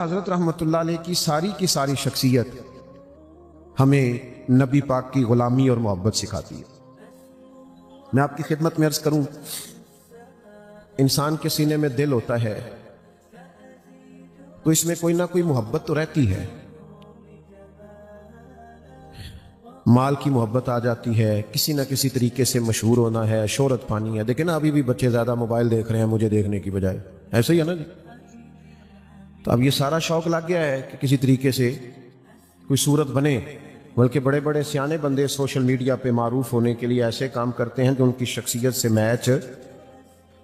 حضرت رحمتullah علیہ کی ساری شخصیت ہمیں نبی پاک کی غلامی اور محبت سکھاتی ہے۔ میں آپ کی خدمت میں عرض کروں، انسان کے سینے میں دل ہوتا ہے تو اس میں کوئی نہ کوئی محبت تو رہتی ہے۔ مال کی محبت آ جاتی ہے، کسی نہ کسی طریقے سے مشہور ہونا ہے، شہرت پانی ہے۔ دیکھیں نا، ابھی بھی بچے زیادہ موبائل دیکھ رہے ہیں مجھے دیکھنے کی بجائے، ایسے ہی ہے نا جی۔ تو اب یہ سارا شوق لگ گیا ہے کہ کسی طریقے سے کوئی صورت بنے، بلکہ بڑے بڑے سیانے بندے سوشل میڈیا پہ معروف ہونے کے لیے ایسے کام کرتے ہیں جو ان کی شخصیت سے میچ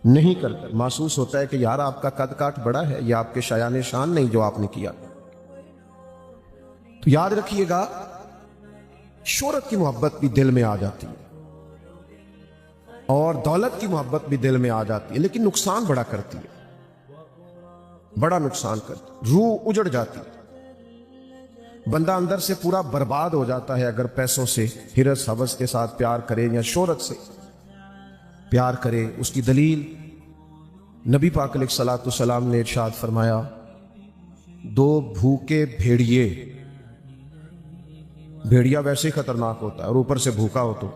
نہیں کرتا۔ محسوس ہوتا ہے کہ یار آپ کا قد کاٹ بڑا ہے، یہ آپ کے شایان شان نہیں جو آپ نے کیا۔ تو یاد رکھیے گا، شہرت کی محبت بھی دل میں آ جاتی ہے اور دولت کی محبت بھی دل میں آ جاتی ہے، لیکن نقصان بڑا کرتی ہے، بڑا نقصان کرتی ہے، روح اجڑ جاتی ہے۔ بندہ اندر سے پورا برباد ہو جاتا ہے اگر پیسوں سے ہرس حوث کے ساتھ پیار کرے یا شہرت سے پیار کرے۔ اس کی دلیل نبی پاک علیہ الصلوۃ والسلام نے ارشاد فرمایا، دو بھوکے بھیڑیا ویسے ہی خطرناک ہوتا ہے اور اوپر سے بھوکا ہو تو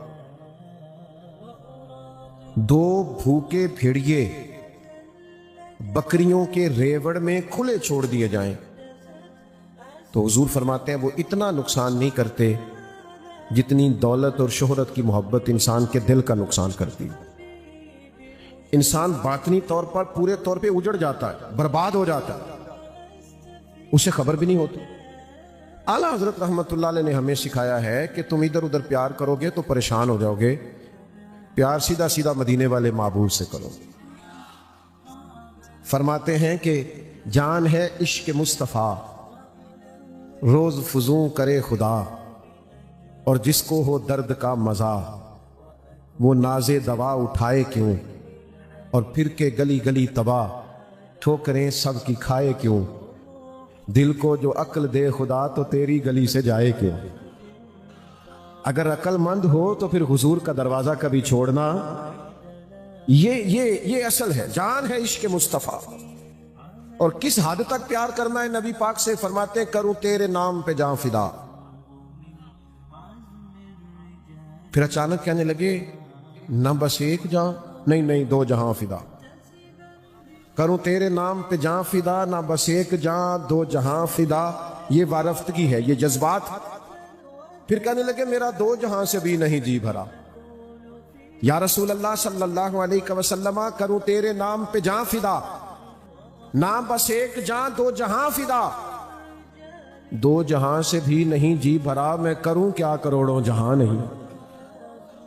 دو بھوکے بھیڑیے بکریوں کے ریوڑ میں کھلے چھوڑ دیے جائیں تو حضور فرماتے ہیں وہ اتنا نقصان نہیں کرتے جتنی دولت اور شہرت کی محبت انسان کے دل کا نقصان کرتی ہے۔ انسان باطنی طور پر پورے طور پہ اجڑ جاتا ہے، برباد ہو جاتا ہے، اسے خبر بھی نہیں ہوتی۔ اعلیٰ حضرت رحمتullah علیہ نے ہمیں سکھایا ہے کہ تم ادھر ادھر پیار کرو گے تو پریشان ہو جاؤ گے، پیار سیدھا سیدھا مدینے والے معبود سے کرو۔ فرماتے ہیں کہ جان ہے عشق مصطفیٰ، روز فزوں کرے خدا، اور جس کو ہو درد کا مزہ وہ ناز دوا اٹھائے کیوں، اور پھر کے گلی گلی تباہ ٹھوکریں سب کی کھائے کیوں، دل کو جو عقل دے خدا تو تیری گلی سے جائے کیوں۔ اگر عقل مند ہو تو پھر حضور کا دروازہ کبھی چھوڑنا، یہ اصل ہے، جان ہے عشق مصطفیٰ۔ اور کس حد تک پیار کرنا ہے نبی پاک سے؟ فرماتے ہیں کروں تیرے نام پہ جاں فدا۔ پھر اچانک کہنے لگے نہ بس ایک جاں، نہیں دو جہاں فدا، کروں تیرے نام پہ جاں فدا، نہ بس ایک جاں دو جہاں فدا۔ یہ وارفتگی ہے، یہ جذبات۔ پھر کہنے لگے میرا دو جہاں سے بھی نہیں جی بھرا، یا رسول اللہ صلی اللہ علیہ وسلم کروں تیرے نام پہ جاں فدا، نہ بس ایک جاں دو جہاں فدا۔ دو جہاں سے بھی نہیں جی بھرا، میں کروں کیا کروڑوں جہاں نہیں۔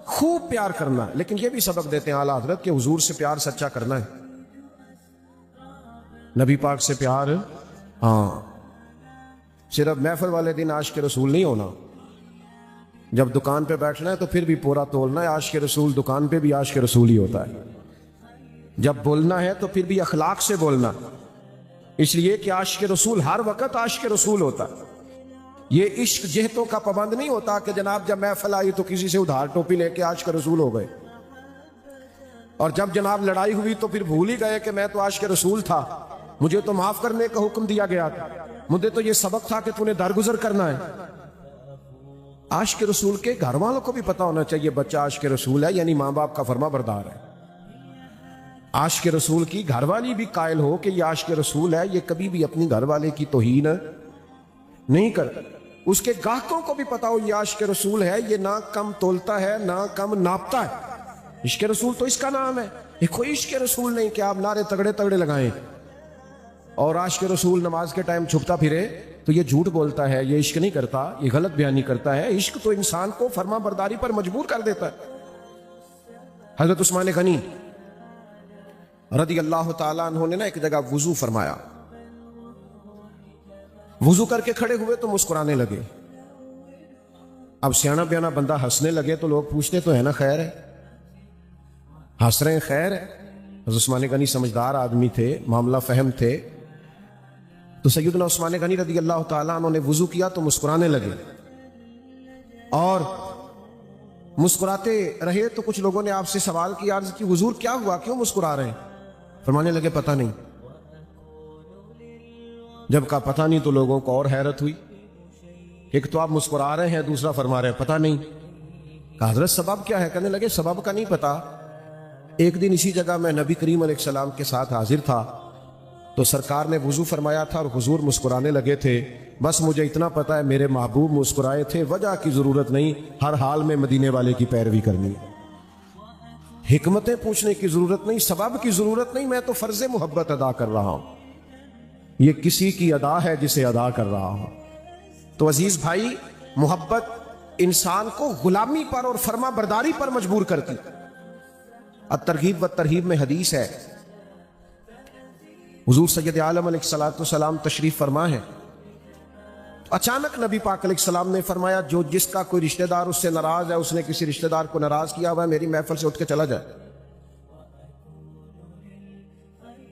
خوب پیار کرنا، لیکن یہ بھی سبق دیتے ہیں اعلیٰ حضرت کہ حضور سے پیار سچا کرنا ہے، نبی پاک سے پیار صرف محفل والے دن عاشق رسول نہیں ہونا، جب دکان پہ بیٹھنا ہے تو پھر بھی پورا تولنا ہے۔ عاشق رسول دکان پہ بھی عاشق رسول ہی ہوتا ہے، جب بولنا ہے تو پھر بھی اخلاق سے بولنا، اس لیے کہ عاشق رسول ہر وقت عاشق رسول ہوتا ہے۔ یہ عشق جہتوں کا پابند نہیں ہوتا کہ جناب جب محفل آئی تو کسی سے ادھار ٹوپی لے کے عاشق رسول ہو گئے، اور جب جناب لڑائی ہوئی تو پھر بھول ہی گئے کہ میں تو عاشق رسول تھا، مجھے تو معاف کرنے کا حکم دیا گیا تھا، مجھے تو یہ سبق تھا کہ تو نے درگزر کرنا ہے۔ عاشق رسول کے گھر والوں کو بھی پتا ہونا چاہیے بچہ عاشق رسول ہے، یعنی ماں باپ کا فرما بردار ہے۔ عاشق رسول کی گھر والی بھی قائل ہو کہ یہ عاشق رسول ہے، یہ کبھی بھی اپنی گھر والے کی توہین نہیں کرتا۔ اس کے گاہکوں کو بھی پتا ہو یہ عاشق رسول ہے، یہ نہ کم تولتا ہے نہ کم ناپتا ہے۔ عشق رسول تو اس کا نام ہے، یہ کوئی عشق رسول نہیں کہ آپ نعرے تگڑے تگڑے لگائیں اور عاشق رسول نماز کے ٹائم چھپتا پھرے تو یہ جھوٹ بولتا ہے، یہ عشق نہیں کرتا، یہ غلط بیانی کرتا ہے۔ عشق تو انسان کو فرما برداری پر مجبور کر دیتا ہے۔ حضرت عثمان غنی رضی اللہ تعالیٰ عنہ نے ایک جگہ وضو فرمایا، وضو کر کے کھڑے ہوئے تو مسکرانے لگے۔ اب سیانا بیانا بندہ ہنسنے لگے تو لوگ پوچھتے تو ہے نا خیر ہے، ہنس رہے ہیں خیر ہے۔ حضرت عثمان غنی سمجھدار آدمی تھے، معاملہ فہم تھے، تو سیدنا عثمان غنی رضی اللہ تعالیٰ عنہ نے وضو کیا تو مسکرانے لگے، اور مسکراتے رہے تو کچھ لوگوں نے آپ سے سوال کیا، عرض کی حضور کیا ہوا، کیوں مسکرا رہے ہیں؟ فرمانے لگے پتہ نہیں، جب کہا پتہ نہیں تو لوگوں کو اور حیرت ہوئی. ایک تو آپ مسکرا رہے ہیں, دوسرا فرما رہے ہیں پتہ نہیں. کہا حضرت سبب کیا ہے؟ کہنے لگے سبب کا نہیں پتا. ایک دن اسی جگہ میں نبی کریم علیہ السلام کے ساتھ حاضر تھا تو سرکار نے وضو فرمایا تھا اور حضور مسکرانے لگے تھے. بس مجھے اتنا پتا ہے میرے محبوب مسکرائے تھے, وجہ کی ضرورت نہیں, ہر حال میں مدینے والے کی پیروی کرنی ہے. حکمتیں پوچھنے کی ضرورت نہیں, سبب کی ضرورت نہیں, میں تو فرض محبت ادا کر رہا ہوں. یہ کسی کی ادا ہے جسے ادا کر رہا ہوں. تو عزیز بھائی, محبت انسان کو غلامی پر اور فرما برداری پر مجبور کرتی. الترغیب و ترہیب میں حدیث ہے, حضور سید عالم علیہ الصلوۃ والسلام تشریف فرما ہے. اچانک نبی پاک علیہ السلام نے فرمایا جو جس کا کوئی رشتہ دار اس سے ناراض ہے, اس نے کسی رشتہ دار کو ناراض کیا ہوا ہے, میری محفل سے اٹھ کے چلا جائے.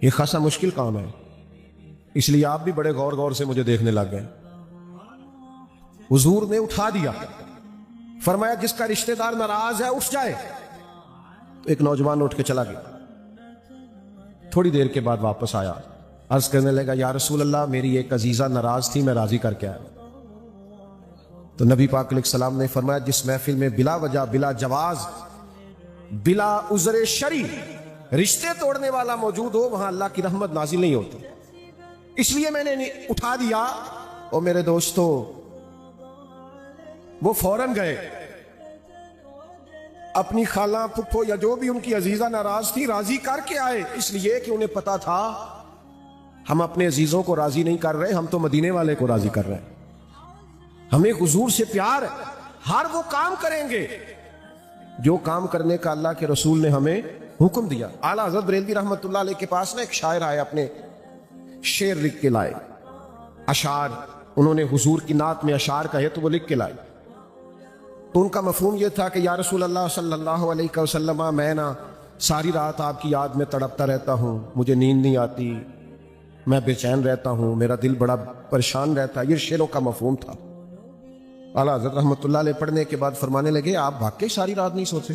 یہ خاصا مشکل کام ہے, اس لیے آپ بھی بڑے غور غور سے مجھے دیکھنے لگ گئے. حضور نے اٹھا دیا, فرمایا جس کا رشتہ دار ناراض ہے اٹھ جائے. تو ایک نوجوان اٹھ کے چلا گیا. تھوڑی دیر کے بعد واپس آیا, عرض کرنے لگا یا رسول اللہ میری ایک عزیزہ ناراض تھی, میں راضی کر کے آیا. تو نبی پاک علیہ السلام نے فرمایا جس محفل میں بلا وجہ, بلا جواز, بلا عذر شرعی رشتے توڑنے والا موجود ہو, وہاں اللہ کی رحمت نازل نہیں ہوتی. اس لیے میں نے اٹھا دیا. اور میرے دوستو, وہ فوراً گئے, اپنی خالہ پھپھو یا جو بھی ان کی عزیزہ ناراض تھی راضی کر کے آئے, اس لیے کہ انہیں پتا تھا ہم اپنے عزیزوں کو راضی نہیں کر رہے, ہم تو مدینے والے کو راضی کر رہے ہیں. ہمیں حضور سے پیار ہے, ہر وہ کام کریں گے جو کام کرنے کا اللہ کے رسول نے ہمیں حکم دیا. اعلیٰ حضرت بریلوی رحمت اللہ علیہ کے پاس نا ایک شاعر آئے, اپنے شعر لکھ کے لائے, اشعار. انہوں نے حضور کی نعت میں اشعار کہے تو وہ لکھ کے لائے. تو ان کا مفہوم یہ تھا کہ یا رسول اللہ صلی اللہ علیہ وسلم, میں نا ساری رات آپ کی یاد میں تڑپتا رہتا ہوں, مجھے نیند نہیں آتی, میں بے چین رہتا ہوں, میرا دل بڑا پریشان رہتا ہے. یہ شعروں کا مفہوم تھا. اعلیٰ حضرت رحمت اللہ علیہ پڑھنے کے بعد فرمانے لگے آپ واقعی ساری رات نہیں سوتے,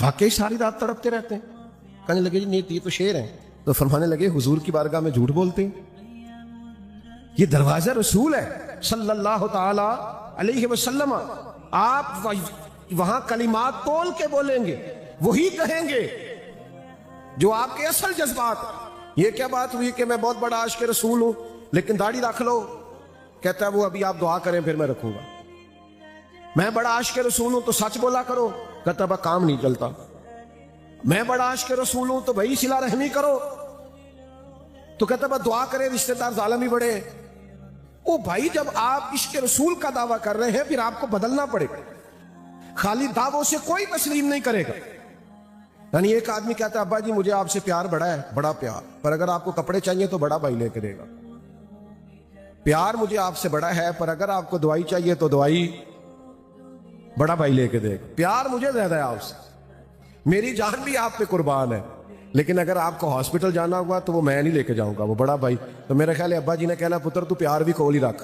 واقعی ساری رات تڑپتے رہتے ہیں؟ کہنے لگے جی نہیں, یہ تو شعر ہیں. تو فرمانے لگے حضور کی بارگاہ میں جھوٹ بولتے ہیں, یہ دروازہ رسول ہے صلی اللہ تعالی علیہ وسلم. آپ وہاں کلمات تول کے بولیں گے, وہی کہیں گے جو آپ کے اصل جذبات. یہ کیا بات ہوئی کہ میں بہت بڑا عاشق رسول ہوں لیکن داڑھی رکھ لو؟ کہتا ہے وہ ابھی آپ دعا کریں پھر میں رکھوں گا. میں بڑا عاشق رسول ہوں تو سچ بولا کرو. کہتا ہے کام نہیں چلتا. میں بڑا عاشق رسول ہوں تو بھائی صلہ رحمی کرو. تو کہتا ہے دعا کرے, رشتہ دار ظالم ہی بڑے. او بھائی, جب آپ عشق رسول کا دعویٰ کر رہے ہیں پھر آپ کو بدلنا پڑے گا. خالی دعووں سے کوئی تسلیم نہیں کرے گا. یعنی ایک آدمی کہتا ہے ابا جی مجھے آپ سے پیار بڑا ہے, بڑا پیار, پر اگر آپ کو کپڑے چاہیے تو بڑا بھائی لے کے دے گا. پیار مجھے آپ سے بڑا ہے پر اگر آپ کو دوائی چاہیے تو دوائی بڑا بھائی لے کے دے گا. پیار مجھے زیادہ ہے آپ سے, میری جان بھی آپ پہ قربان ہے, لیکن اگر آپ کو ہاسپٹل جانا ہوا تو وہ میں نہیں لے کے جاؤں گا, وہ بڑا بھائی. تو میرا خیال ہے ابا جی نے کہنا پتر تو پیار بھی کول ہی رکھ,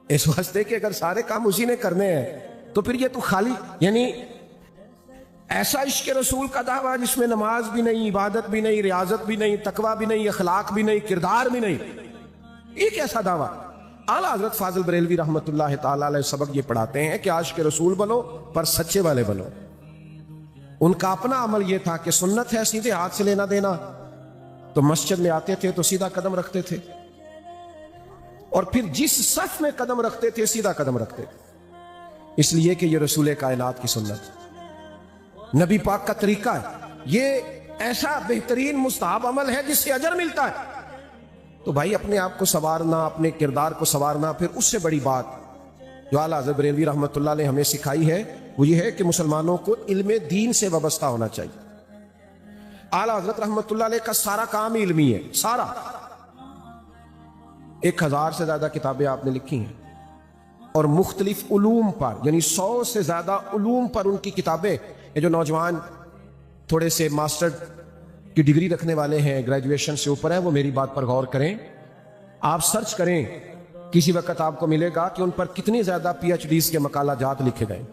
اس واسطے کہ اگر سارے کام اسی نے کرنے ہیں تو پھر یہ تو خالی, یعنی ایسا عشق رسول کا دعویٰ جس میں نماز بھی نہیں, عبادت بھی نہیں, ریاضت بھی نہیں, تقویٰ بھی نہیں, اخلاق بھی نہیں, کردار بھی نہیں, یہ کیسا دعویٰ. اعلیٰ حضرت فاضل بریلوی رحمت اللہ تعالی علیہ سبق یہ پڑھاتے ہیں کہ عاشق رسول بنو پر سچے والے بنو. ان کا اپنا عمل یہ تھا کہ سنت ہے سیدھے ہاتھ سے لینا دینا, تو مسجد میں آتے تھے تو سیدھا قدم رکھتے تھے, اور پھر جس صف میں قدم رکھتے تھے سیدھا قدم رکھتے تھے, اس لیے کہ یہ رسول کائنات کی سنت, نبی پاک کا طریقہ ہے. یہ ایسا بہترین مستحب عمل ہے جس سے اجر ملتا ہے. تو بھائی اپنے آپ کو سنوارنا, اپنے کردار کو سنوارنا, پھر اس سے بڑی بات جو اعلیٰ حضرت بریلوی رحمت اللہ نے ہمیں سکھائی ہے وہ یہ ہے کہ مسلمانوں کو علم دین سے وابستہ ہونا چاہیے. اعلیٰ حضرت رحمت اللہ علیہ کا سارا کام ہی علمی ہے, سارا. 1000 سے زیادہ کتابیں آپ نے لکھی ہیں, اور مختلف علوم پر, یعنی 100 سے زیادہ علوم پر ان کی کتابیں. یہ جو نوجوان تھوڑے سے ماسٹر کی ڈگری رکھنے والے ہیں, گریجویشن سے اوپر ہیں, وہ میری بات پر غور کریں. آپ سرچ کریں, کسی وقت آپ کو ملے گا کہ ان پر کتنی زیادہ پی ایچ ڈیز کے مقالہ جات لکھے گئے.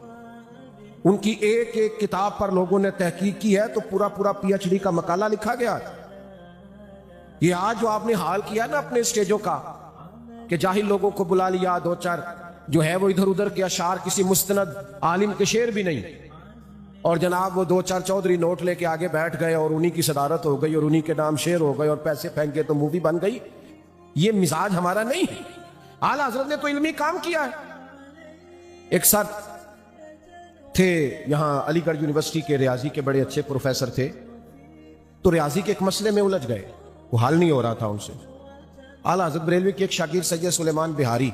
ان کی ایک ایک کتاب پر لوگوں نے تحقیق کی ہے تو پورا پورا پی ایچ ڈی کا مقالہ لکھا گیا. یہ آج جو آپ نے حال کیا نا اپنے اسٹیجوں کا کہ جاہل لوگوں کو بلا لیا، دو چار جو ہے وہ ادھر ادھر کے اشعار کسی مستند عالم کے شعر بھی نہیں، اور جناب وہ دو چار چودھری نوٹ لے کے آگے بیٹھ گئے اور انہی کی صدارت ہو گئی اور انہی کے نام شعر ہو گئے اور پیسے پھینک گئے تو مووی بن گئی. یہ مزاج ہمارا نہیں ہے. اعلیٰ حضرت نے تو علمی کام کیا ہے. ایک ساتھ تھے یہاں علی گڑھ یونیورسٹی کے ریاضی کے بڑے اچھے پروفیسر تھے، تو ریاضی کے ایک مسئلے میں الجھ گئے، وہ حل نہیں ہو رہا تھا ان سے. اعلیٰ حضرت بریلوی کے ایک شاگرد سید سلیمان بہاری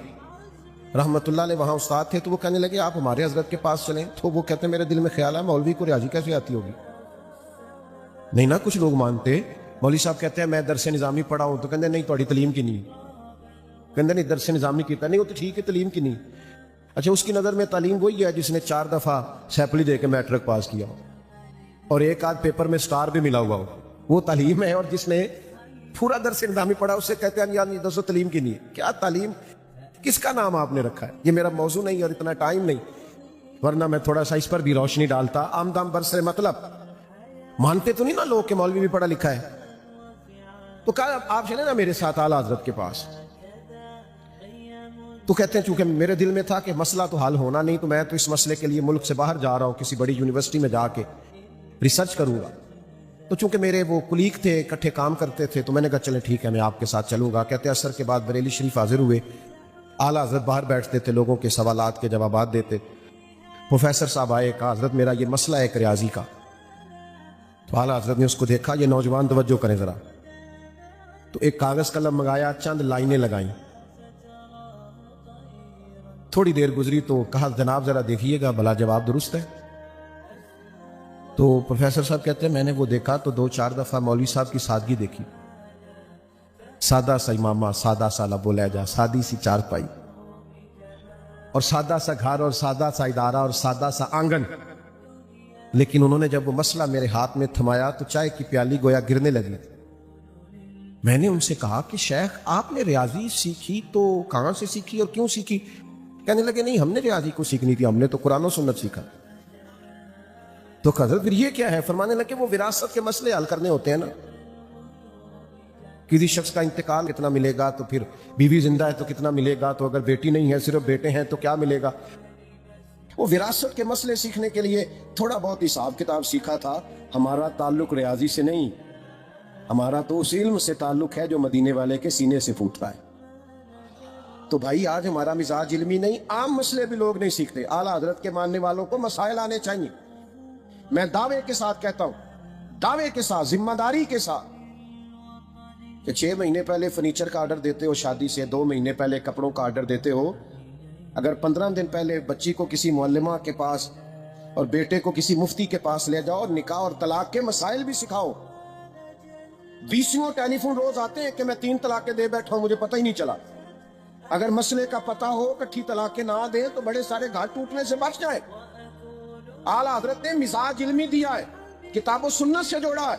رحمت اللہ علیہ وہاں استاد تھے، تو وہ کہنے لگے آپ ہمارے حضرت کے پاس چلیں. تو وہ کہتے ہیں میرے دل میں خیال ہے مولوی کو ریاضی کیسے آتی ہوگی؟ نہیں نا کچھ لوگ مانتے. مولوی صاحب کہتے ہیں میں درس نظامی پڑھا ہوں، تو کہتے ہیں نہیں تھوڑی تعلیم کی نہیں. کہتے نہیں درس نظامی کیتا نہیں، وہ تو ٹھیک ہے تعلیم کی نہیں. اچھا اس کی نظر میں تعلیم وہی ہے جس نے 4 دفعہ سیپلی دے کے میٹرک پاس کیا ہو اور ایک آدھ پیپر میں سٹار بھی ملا ہوا ہو، وہ تعلیم ہے. اور جس نے پورا درس نظامی پڑھا اس سے کہتے ہیں یار دسو تعلیم کی نہیں. کیا تعلیم کس کا نام آپ نے رکھا ہے؟ یہ میرا موضوع نہیں اور اتنا ٹائم نہیں، ورنہ میں تھوڑا سا اس پر بھی روشنی ڈالتا. آمدام برسر مطلب مانتے تو نہیں نا لوگ کہ مولوی بھی پڑھا لکھا ہے. تو کہا آپ چلیں نا میرے ساتھ اعلیٰ حضرت کے پاس. تو کہتے ہیں چونکہ میرے دل میں تھا کہ مسئلہ تو حل ہونا نہیں، تو میں تو اس مسئلے کے لیے ملک سے باہر جا رہا ہوں، کسی بڑی یونیورسٹی میں جا کے ریسرچ کروں گا. تو چونکہ میرے وہ کلیگ تھے، اکٹھے کام کرتے تھے، تو میں نے کہا چلیں ٹھیک ہے میں آپ کے ساتھ چلوں گا. کہتے ہیں عصر کے بعد بریلی شریف حاضر ہوئے. اعلیٰ حضرت باہر بیٹھتے تھے، لوگوں کے سوالات کے جوابات دیتے. پروفیسر صاحب آئے، کہا حضرت میرا یہ مسئلہ ہے ایک ریاضی کا. تو اعلیٰ حضرت نے اس کو دیکھا، یہ نوجوان توجہ کریں ذرا. تو ایک کاغذ قلم منگایا، چند لائنیں لگائیں. تھوڑی دیر گزری تو کہا جناب ذرا دیکھیے گا بھلا جواب درست ہے. تو پروفیسر صاحب کہتے ہیں میں نے وہ دیکھا تو 2-4 دفعہ مولوی صاحب کی سادگی دیکھی. سادہ سا امامہ، سادہ سا لب و لہجہ، سادی سی چارپائی اور سادہ سا گھر اور سادہ سا ادارہ اور سادہ سا آنگن. لیکن انہوں نے جب وہ مسئلہ میرے ہاتھ میں تھمایا تو چائے کی پیالی گویا گرنے لگی. میں نے ان سے کہا کہ شیخ آپ نے ریاضی سیکھی تو کہاں سے سیکھی اور کیوں سیکھی؟ کہنے لگے نہیں ہم نے ریاضی کو سیکھنی تھی، ہم نے تو قرآن و سنت سیکھا. تو حضرت پھر یہ کیا ہے؟ فرمانے لگے وہ وراثت کے مسئلے حل کرنے ہوتے ہیں نا. کسی شخص کا انتقال کتنا ملے گا، تو پھر بیوی زندہ ہے تو کتنا ملے گا، تو اگر بیٹی نہیں ہے صرف بیٹے ہیں تو کیا ملے گا. وہ وراثت کے مسئلے سیکھنے کے لیے تھوڑا بہت حساب کتاب سیکھا تھا. ہمارا تعلق ریاضی سے نہیں، ہمارا تو اس علم سے تعلق ہے جو مدینے والے کے سینے سے پھوٹتا ہے. تو بھائی آج ہمارا مزاج علمی نہیں، عام مسئلے بھی لوگ نہیں سیکھتے. اعلیٰ حضرت کے ماننے والوں کو مسائل آنے چاہیے. میں دعوے کے ساتھ کہتا ہوں، دعوے کے ساتھ، ذمہ داری کے ساتھ، کہ 6 مہینے پہلے فرنیچر کا آرڈر دیتے ہو شادی سے، 2 مہینے پہلے کپڑوں کا آرڈر دیتے ہو، اگر 15 دن پہلے بچی کو کسی معلمہ کے پاس اور بیٹے کو کسی مفتی کے پاس لے جاؤ اور نکاح اور طلاق کے مسائل بھی سکھاؤ. 20 ٹیلی فون روز آتے ہیں کہ میں 3 طلاقیں دے بیٹھا ہوں مجھے پتہ ہی نہیں چلا. اگر مسئلے کا پتہ ہو کٹھی طلاقیں نہ دیں تو بڑے سارے گھر ٹوٹنے سے بچ جائے. اعلیٰ حضرت نے مزاج علمی دیا ہے، کتاب و سنت سے جوڑا ہے.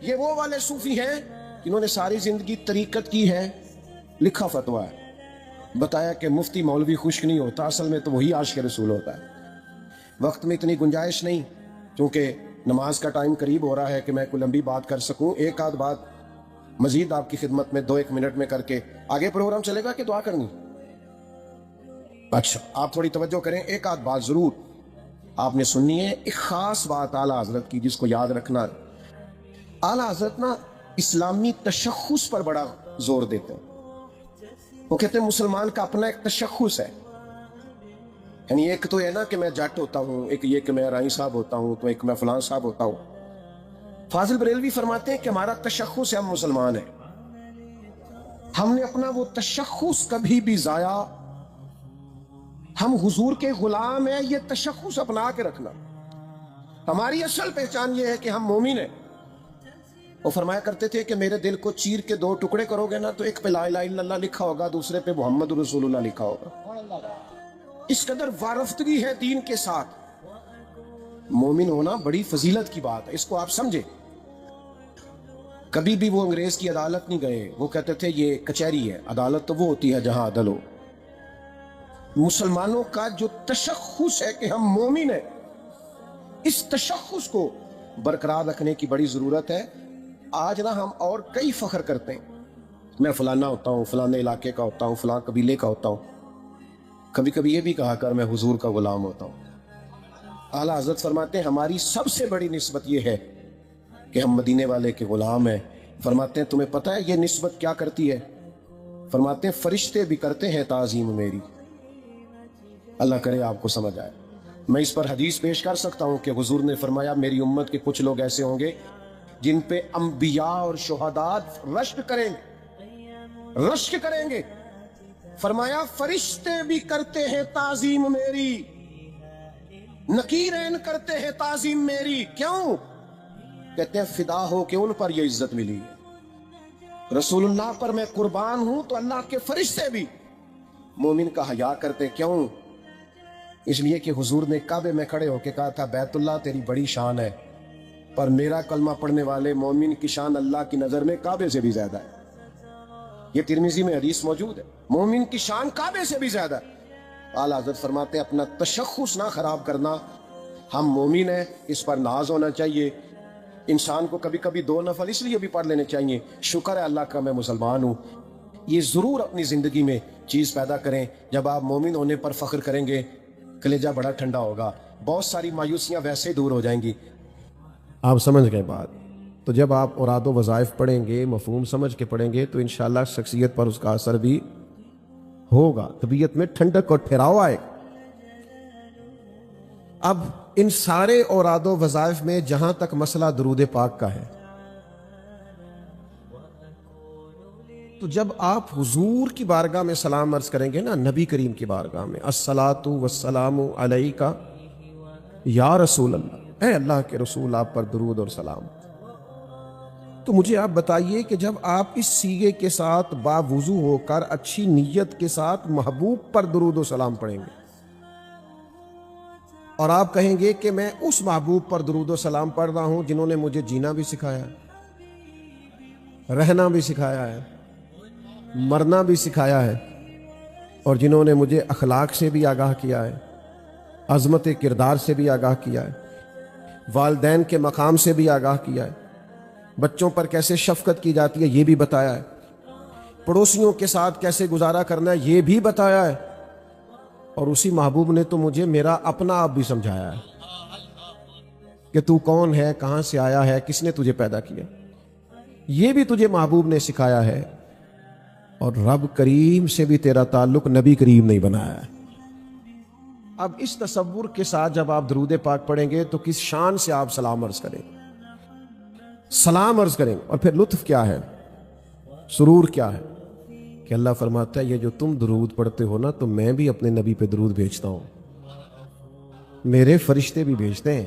یہ وہ والے صوفی ہیں جنہوں نے ساری زندگی طریقت کی ہے، لکھا فتویٰ ہے، بتایا کہ مفتی مولوی خشک نہیں ہوتا، اصل میں تو وہی عاشق رسول ہوتا ہے. وقت میں اتنی گنجائش نہیں کیونکہ نماز کا ٹائم قریب ہو رہا ہے کہ میں کوئی لمبی بات کر سکوں. ایک آدھ بات مزید آپ کی خدمت میں 2-1 منٹ میں کر کے آگے پروگرام چلے گا کہ دعا کرنی؟ اچھا آپ تھوڑی توجہ کریں، ایک آدھ بات ضرور آپ نے سننی ہے. ایک خاص بات اعلیٰ حضرت کی جس کو یاد رکھنا. اعلیٰ حضرت نا اسلامی تشخص پر بڑا زور دیتے ہیں. وہ کہتے ہیں مسلمان کا اپنا ایک تشخص ہے. یعنی ایک تو ہے نا کہ میں جٹ ہوتا ہوں، ایک یہ کہ میں رائی صاحب ہوتا ہوں، تو ایک میں فلان صاحب ہوتا ہوں. فاضل بریلوی فرماتے ہیں کہ ہمارا تشخص ہے ہم مسلمان ہیں. ہم نے اپنا وہ تشخص کبھی بھی ضائع، ہم حضور کے غلام ہیں، یہ تشخص اپنا کے رکھنا. ہماری اصل پہچان یہ ہے کہ ہم مومن ہیں. وہ فرمایا کرتے تھے کہ میرے دل کو چیر کے 2 ٹکڑے کرو گے نا تو ایک پہ لا الہ الا اللہ لکھا ہوگا، دوسرے پہ محمد رسول اللہ لکھا ہوگا. اس قدر وارفتگی ہے دین کے ساتھ. مومن ہونا بڑی فضیلت کی بات ہے، اس کو آپ سمجھیں. کبھی بھی وہ انگریز کی عدالت نہیں گئے، وہ کہتے تھے یہ کچہری ہے، عدالت تو وہ ہوتی ہے جہاں عدل ہو. مسلمانوں کا جو تشخص ہے کہ ہم مومن ہیں، اس تشخص کو برقرار رکھنے کی بڑی ضرورت ہے. آج نا ہم اور کئی فخر کرتے ہیں، میں فلانا ہوتا ہوں، فلانے علاقے کا ہوتا ہوں، فلاں قبیلے کا ہوتا ہوں۔ کبھی کبھی یہ بھی کہا کر میں حضور کا غلام ہوتا ہوں۔ اعلیٰ حضرت فرماتے ہیں ہماری سب سے بڑی نسبت یہ ہے کہ ہم مدینے والے کے غلام ہیں۔ فرماتے ہیں تمہیں پتہ ہے یہ نسبت کیا کرتی ہے؟ فرماتے ہیں فرشتے بھی کرتے ہیں تعظیم میری۔ اللہ کرے آپ کو سمجھ آئے۔ میں اس پر حدیث پیش کر سکتا ہوں کہ حضور نے فرمایا میری امت کے کچھ لوگ ایسے ہوں گے جن پہ انبیاء اور شہداء رشک کریں گے۔ فرمایا فرشتے بھی کرتے ہیں تعظیم میری، نکیرین کرتے ہیں تعظیم میری۔ کیوں؟ کہتے ہیں فدا ہو کہ ان پر یہ عزت ملی، رسول اللہ پر میں قربان ہوں تو اللہ کے فرشتے بھی مومن کا حیا کرتے۔ کیوں؟ اس لیے کہ حضور نے کعبے میں کھڑے ہو کے کہا تھا بیت اللہ تیری بڑی شان ہے، پر میرا کلمہ پڑھنے والے مومن کی شان اللہ کی نظر میں کعبے سے بھی زیادہ ہے۔ یہ ترمذی میں حدیث موجود ہے، مومن کی شان کعبے سے بھی زیادہ ہے۔ اعلیٰ حضرت فرماتے ہیں اپنا تشخص نہ خراب کرنا، ہم مومن ہیں اس پر ناز ہونا چاہیے۔ انسان کو کبھی کبھی 2 نفل اس لیے بھی پڑھ لینے چاہیے، شکر ہے اللہ کا میں مسلمان ہوں۔ یہ ضرور اپنی زندگی میں چیز پیدا کریں، جب آپ مومن ہونے پر فخر کریں گے کلیجہ بڑا ٹھنڈا ہوگا، بہت ساری مایوسیاں ویسے ہی دور ہو جائیں گی۔ آپ سمجھ گئے بات؟ تو جب آپ اوراد و وظائف پڑھیں گے، مفہوم سمجھ کے پڑھیں گے، تو انشاءاللہ شخصیت پر اس کا اثر بھی ہوگا، طبیعت میں ٹھنڈک اور ٹھہراؤ آئے۔ اب ان سارے اوراد و وظائف میں جہاں تک مسئلہ درود پاک کا ہے، تو جب آپ حضور کی بارگاہ میں سلام عرض کریں گے نا، نبی کریم کی بارگاہ میں، الصلاۃ والسلام علیکہ یا رسول اللہ، اے اللہ کے رسول آپ پر درود اور سلام، تو مجھے آپ بتائیے کہ جب آپ اس صیغے کے ساتھ باوضو ہو کر اچھی نیت کے ساتھ محبوب پر درود و سلام پڑھیں گے، اور آپ کہیں گے کہ میں اس محبوب پر درود و سلام پڑھ رہا ہوں جنہوں نے مجھے جینا بھی سکھایا ہے، رہنا بھی سکھایا ہے، مرنا بھی سکھایا ہے، اور جنہوں نے مجھے اخلاق سے بھی آگاہ کیا ہے، عظمت کردار سے بھی آگاہ کیا ہے، والدین کے مقام سے بھی آگاہ کیا ہے، بچوں پر کیسے شفقت کی جاتی ہے یہ بھی بتایا ہے، پڑوسیوں کے ساتھ کیسے گزارا کرنا ہے یہ بھی بتایا ہے، اور اسی محبوب نے تو مجھے میرا اپنا آپ بھی سمجھایا ہے کہ تو کون ہے، کہاں سے آیا ہے، کس نے تجھے پیدا کیا، یہ بھی تجھے محبوب نے سکھایا ہے۔ اور رب کریم سے بھی تیرا تعلق نبی کریم نہیں بنایا ہے۔ اب اس تصور کے ساتھ جب آپ درود پاک پڑھیں گے تو کس شان سے آپ سلام عرض کریں گے، سلام عرض کریں، اور پھر لطف کیا ہے، سرور کیا ہے کہ اللہ فرماتا ہے یہ جو تم درود پڑھتے ہو نا، تو میں بھی اپنے نبی پہ درود بھیجتا ہوں، میرے فرشتے بھی بھیجتے ہیں۔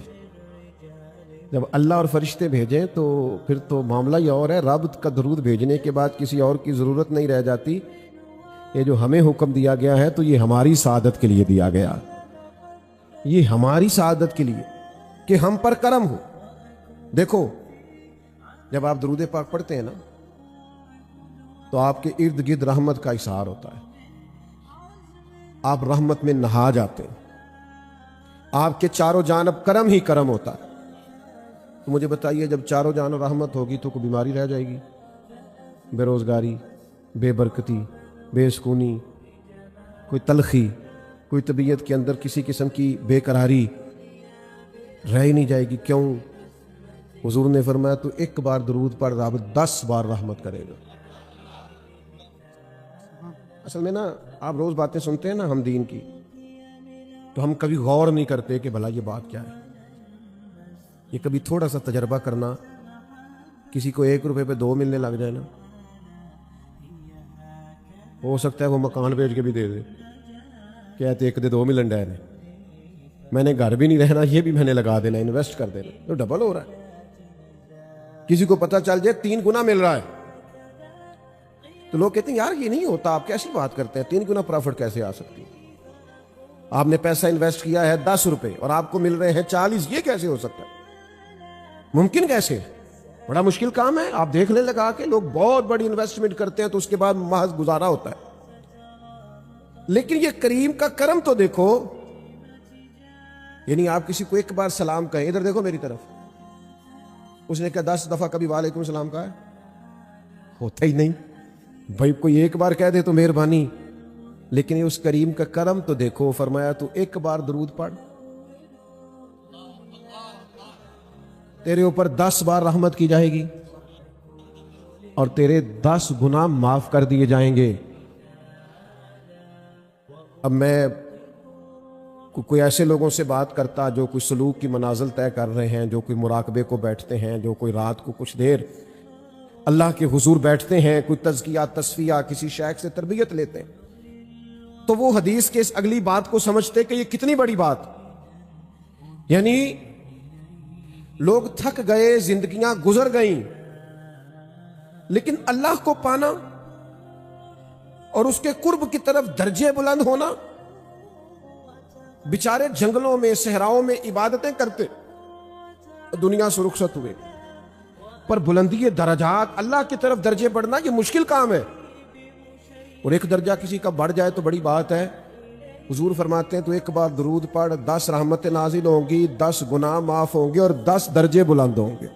جب اللہ اور فرشتے بھیجیں تو پھر تو معاملہ ہی اور ہے، رب کا درود بھیجنے کے بعد کسی اور کی ضرورت نہیں رہ جاتی۔ یہ جو ہمیں حکم دیا گیا ہے تو یہ ہماری سعادت کے لیے دیا گیا، یہ ہماری سعادت کے لیے کہ ہم پر کرم ہو۔ دیکھو جب آپ درود پاک پڑھتے ہیں نا تو آپ کے ارد گرد رحمت کا اظہار ہوتا ہے، آپ رحمت میں نہا جاتے ہیں، آپ کے چاروں جانب کرم ہی کرم ہوتا ہے۔ تو مجھے بتائیے جب چاروں جانب رحمت ہوگی تو کوئی بیماری رہ جائے گی؟ بے روزگاری، بے برکتی، بے سکونی، کوئی تلخی، کوئی طبیعت کے اندر کسی قسم کی بے قراری رہ ہی نہیں جائے گی۔ کیوں؟ حضور نے فرمایا تو ایک بار درود پڑھ رب 10 بار رحمت کرے گا۔ اصل میں نا آپ روز باتیں سنتے ہیں نا ہم دین کی، تو ہم کبھی غور نہیں کرتے کہ بھلا یہ بات کیا ہے۔ یہ کبھی تھوڑا سا تجربہ کرنا، کسی کو 1 روپے پہ 2 ملنے لگ جائے نا، ہو سکتا ہے وہ مکان بیچ کے بھی دے دے، کہتے 1 دے 2 ملن ڈائر ہے، میں نے گھر بھی نہیں رہنا، یہ بھی میں نے لگا دینا، انویسٹ کر دینا، تو ڈبل ہو رہا ہے۔ کسی کو پتہ چل جائے 3 گنا مل رہا ہے تو لوگ کہتے ہیں یار یہ نہیں ہوتا، آپ کیسی بات کرتے ہیں، 3 گنا پروفٹ کیسے آ سکتی ہے؟ آپ نے پیسہ انویسٹ کیا ہے 10 روپے اور آپ کو مل رہے ہیں 40، یہ کیسے ہو سکتا ہے؟ ممکن کیسے؟ بڑا مشکل کام ہے۔ آپ دیکھ لیں لگا کے، لوگ بہت بڑی انویسٹمنٹ کرتے ہیں تو اس کے بعد محض گزارا ہوتا ہے، لیکن یہ کریم کا کرم تو دیکھو۔ یعنی آپ کسی کو ایک بار سلام کہیں، ادھر دیکھو میری طرف، اس نے کہا 10 دفعہ کبھی وعلیکم السلام کہا ہے؟ ہوتا ہی نہیں بھائی، کوئی ایک بار کہہ دے تو مہربانی، لیکن اس کریم کا کرم تو دیکھو، فرمایا تو ایک بار درود پڑھ، تیرے اوپر 10 بار رحمت کی جائے گی اور تیرے 10 گناہ معاف کر دیے جائیں گے۔ اب میں کوئی ایسے لوگوں سے بات کرتا جو کوئی سلوک کی منازل طے کر رہے ہیں، جو کوئی مراقبے کو بیٹھتے ہیں، جو کوئی رات کو کچھ دیر اللہ کے حضور بیٹھتے ہیں، کوئی تزکیہ تصفیہ کسی شیخ سے تربیت لیتے ہیں، تو وہ حدیث کے اس اگلی بات کو سمجھتے کہ یہ کتنی بڑی بات، یعنی لوگ تھک گئے، زندگیاں گزر گئیں، لیکن اللہ کو پانا اور اس کے قرب کی طرف درجے بلند ہونا، بیچارے جنگلوں میں صحراؤں میں عبادتیں کرتے، دنیا سے رخصت ہوئے، پر بلندی درجات اللہ کی طرف درجے بڑھنا یہ مشکل کام ہے، اور ایک درجہ کسی کا بڑھ جائے تو بڑی بات ہے۔ حضور فرماتے ہیں تو ایک بار درود پڑھ، 10 رحمتیں نازل ہوں گی، 10 گناہ معاف ہوں گے اور 10 درجے بلند ہوں گے۔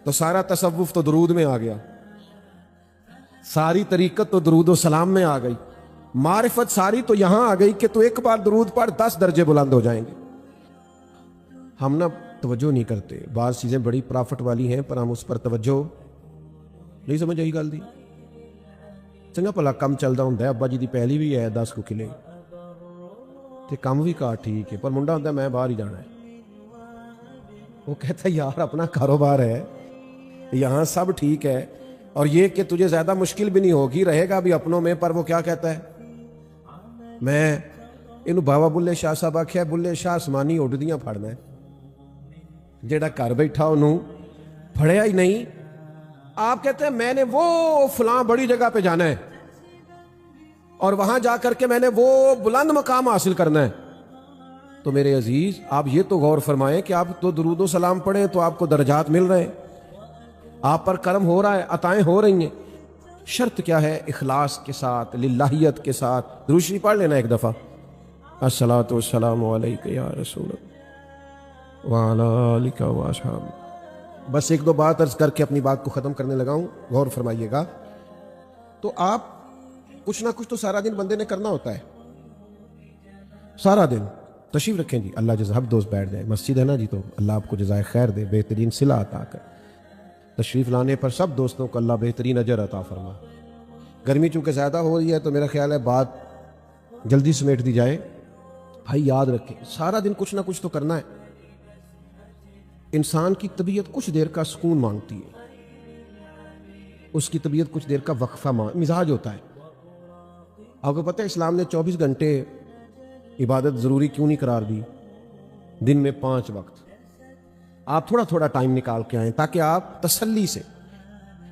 تو سارا تصوف تو درود میں آ گیا، ساری طریقت تو درود و سلام میں آ گئی، معرفت ساری تو یہاں آ گئی کہ تو ایک بار درود پڑھ 10 درجے بلند ہو جائیں گے۔ ہم نہ توجہ نہیں کرتے، بعض چیزیں بڑی پرافٹ والی ہیں پر ہم اس پر توجہ نہیں سمجھ آئی گل دی۔ چنگا بھلا کم چلتا ہوں، ابا جی دی پہلی بھی ہے 10 کو کلے تے کم بھی کہا ٹھیک ہے، پر منڈا ہوتا ہے میں باہر ہی جانا ہے، وہ کہتا ہے یار اپنا کاروبار ہے، یہاں سب ٹھیک ہے، اور یہ کہ تجھے زیادہ مشکل بھی نہیں ہوگی، رہے گا بھی اپنوں میں، پر وہ کیا کہتا ہے، میں انہوں بابا بلے شاہ صاحب آکھیا بلے شاہ آسمانی اڈدیاں پھڑنا ہے، جیڑا گھر بیٹھا انہوں پھڑیا ہی نہیں۔ آپ کہتے ہیں میں نے وہ فلاں بڑی جگہ پہ جانا ہے اور وہاں جا کر کے میں نے وہ بلند مقام حاصل کرنا ہے، تو میرے عزیز آپ یہ تو غور فرمائیں کہ آپ تو درود و سلام پڑھیں تو آپ کو درجات مل رہے ہیں، آپ پر کرم ہو رہا ہے، عطائیں ہو رہی ہیں، شرط کیا ہے؟ اخلاص کے ساتھ، للہیت کے ساتھ۔ درود شریف پڑھ لینا ایک دفعہ، الصلاۃ والسلام علیک یا رسول اللہ وعلی آلک و اصحابک۔ بس ایک دو بات عرض کر کے اپنی بات کو ختم کرنے لگا ہوں، غور فرمائیے گا۔ تو آپ کچھ نہ کچھ تو سارا دن بندے نے کرنا ہوتا ہے، سارا دن تشریف رکھیں جی، اللہ جزا، دوست بیٹھ جائیں، مسجد ہے نا جی، تو اللہ آپ کو جزائے خیر دے، بہترین صلہ عطا کر، تشریف لانے پر سب دوستوں کو اللہ بہترین اجر عطا فرما۔ گرمی چونکہ زیادہ ہو رہی ہے تو میرا خیال ہے بات جلدی سمیٹ دی جائے۔ بھائی یاد رکھیں سارا دن کچھ نہ کچھ تو کرنا ہے، انسان کی طبیعت کچھ دیر کا سکون مانگتی ہے، اس کی طبیعت کچھ دیر کا وقفہ مزاج ہوتا ہے۔ آپ کو پتہ ہے اسلام نے 24 گھنٹے عبادت ضروری کیوں نہیں قرار دی؟ دن میں 5 وقت آپ تھوڑا تھوڑا ٹائم نکال کے آئیں تاکہ آپ تسلی سے،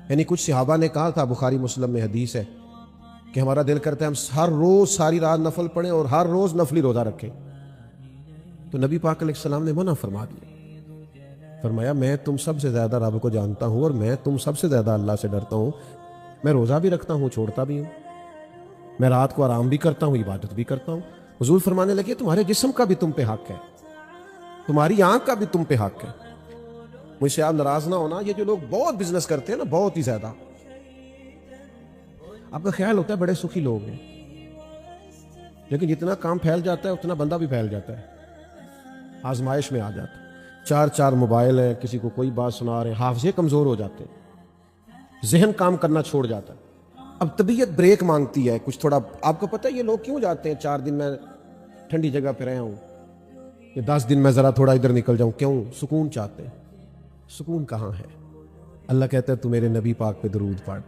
یعنی کچھ صحابہ نے کہا تھا، بخاری مسلم میں حدیث ہے کہ ہمارا دل کرتا ہے ہم ہر روز ساری رات نفل پڑھیں اور ہر روز نفلی روزہ رکھیں، تو نبی پاک علیہ السلام نے منع فرما دیا، فرمایا میں تم سب سے زیادہ رب کو جانتا ہوں اور میں تم سب سے زیادہ اللہ سے ڈرتا ہوں، میں روزہ بھی رکھتا ہوں، چھوڑتا بھی ہوں، میں رات کو آرام بھی کرتا ہوں، عبادت بھی کرتا ہوں۔ حضور فرمانے لگے تمہارے جسم کا بھی تم پہ حق ہے، تمہاری آنکھ کا بھی تم پہ حق ہے۔ مجھ سے آپ ناراض نہ ہونا، یہ جو لوگ بہت بزنس کرتے ہیں نا، بہت ہی زیادہ، آپ کا خیال ہوتا ہے بڑے سخی لوگ ہیں، لیکن جتنا کام پھیل جاتا ہے اتنا بندہ بھی پھیل جاتا ہے، آزمائش میں آ جاتا ہے۔ 4 موبائل ہیں، کسی کو کوئی بات سنا رہے ہیں، حافظے کمزور ہو جاتے ہیں، ذہن کام کرنا چھوڑ جاتا ہے، اب طبیعت بریک مانگتی ہے کچھ تھوڑا۔ آپ کو پتہ ہے یہ لوگ کیوں جاتے ہیں 4 دن میں ٹھنڈی جگہ پہ رہا ہوں، یہ 10 دن میں ذرا تھوڑا ادھر نکل جاؤں، کیوں؟ سکون چاہتے ہیں۔ سکون کہاں ہے؟ اللہ کہتا ہے تو میرے نبی پاک پہ درود پڑھ،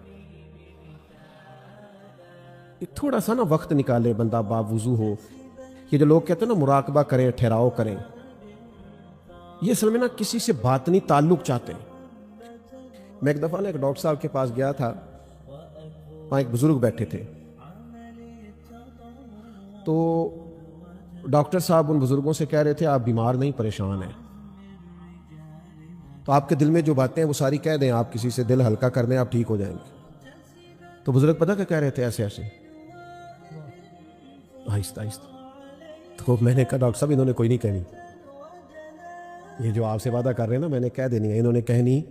تھوڑا سا نا وقت نکالے بندہ، باوضو ہو۔ یہ جو لوگ کہتے ہیں نا مراقبہ کریں، ٹھہراؤ کریں، یہ اصل میں نا کسی سے باطنی تعلق چاہتے ہیں۔ میں ایک دفعہ نا ایک ڈاکٹر صاحب کے پاس گیا تھا، وہاں ایک بزرگ بیٹھے تھے، تو ڈاکٹر صاحب ان بزرگوں سے کہہ رہے تھے آپ بیمار نہیں، پریشان ہیں، تو آپ کے دل میں جو باتیں ہیں وہ ساری کہہ دیں، آپ کسی سے دل ہلکا کر دیں، آپ ٹھیک ہو جائیں گے۔ تو بزرگ پتہ کیا کہہ رہے تھے؟ ایسے ایسے آہستہ آہستہ۔ تو میں نے کہا ڈاکٹر صاحب انہوں نے کوئی نہیں کہنی، یہ جو آپ سے وعدہ کر رہے ہیں نا، میں نے کہہ دینی ہے، انہوں نے کہنی